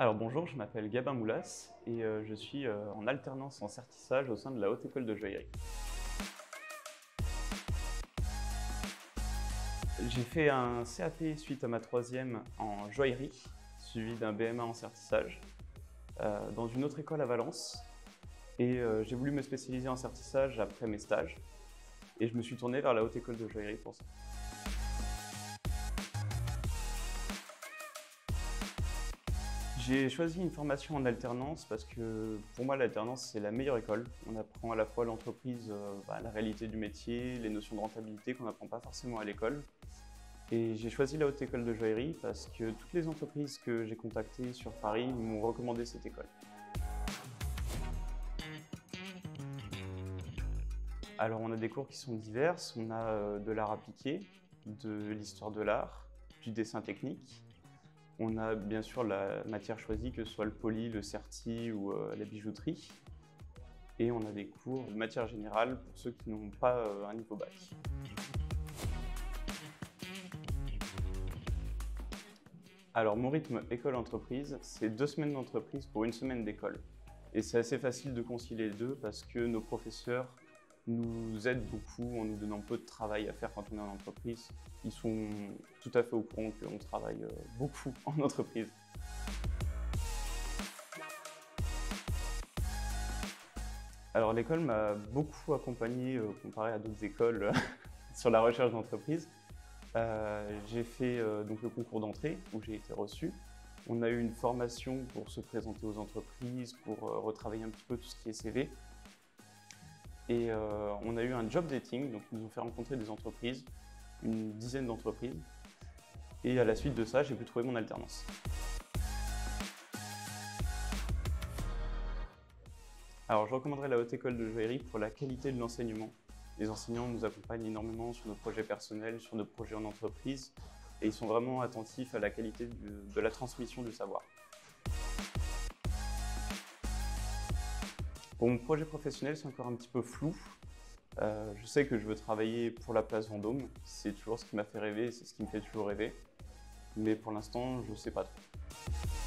Alors bonjour, je m'appelle Gabin Moulas et je suis en alternance en certissage au sein de la Haute École de Joaillerie. J'ai fait un CAP suite à ma troisième en joaillerie, suivi d'un BMA en certissage, dans une autre école à Valence. Et j'ai voulu me spécialiser en certissage après mes stages et je me suis tourné vers la Haute École de Joaillerie pour ça. J'ai choisi une formation en alternance parce que pour moi l'alternance c'est la meilleure école. On apprend à la fois l'entreprise, la réalité du métier, les notions de rentabilité qu'on n'apprend pas forcément à l'école. Et j'ai choisi la Haute École de Joaillerie parce que toutes les entreprises que j'ai contactées sur Paris m'ont recommandé cette école. Alors on a des cours qui sont divers, on a de l'art appliqué, de l'histoire de l'art, du dessin technique. On a bien sûr la matière choisie, que ce soit le poli, le certi ou la bijouterie. Et on a des cours de matière générale pour ceux qui n'ont pas un niveau bac. Alors mon rythme école-entreprise, c'est 2 semaines d'entreprise pour 1 semaine d'école. Et c'est assez facile de concilier les deux parce que nos professeurs nous aident beaucoup en nous donnant peu de travail à faire quand on est en entreprise. Ils sont tout à fait au courant qu'on travaille beaucoup en entreprise. Alors l'école m'a beaucoup accompagné comparé à d'autres écoles sur la recherche d'entreprise. J'ai fait donc le concours d'entrée où j'ai été reçu. On a eu une formation pour se présenter aux entreprises, pour retravailler un petit peu tout ce qui est CV. Et on a eu un job dating, donc ils nous ont fait rencontrer des entreprises, une dizaine d'entreprises. Et à la suite de ça, j'ai pu trouver mon alternance. Alors je recommanderais la Haute École de Joaillerie pour la qualité de l'enseignement. Les enseignants nous accompagnent énormément sur nos projets personnels, sur nos projets en entreprise, et ils sont vraiment attentifs à la qualité de la transmission du savoir. Pour mon projet professionnel, c'est encore un petit peu flou. Je sais que je veux travailler pour la place Vendôme, c'est toujours ce qui m'a fait rêver, c'est ce qui me fait toujours rêver. Mais pour l'instant, je ne sais pas trop.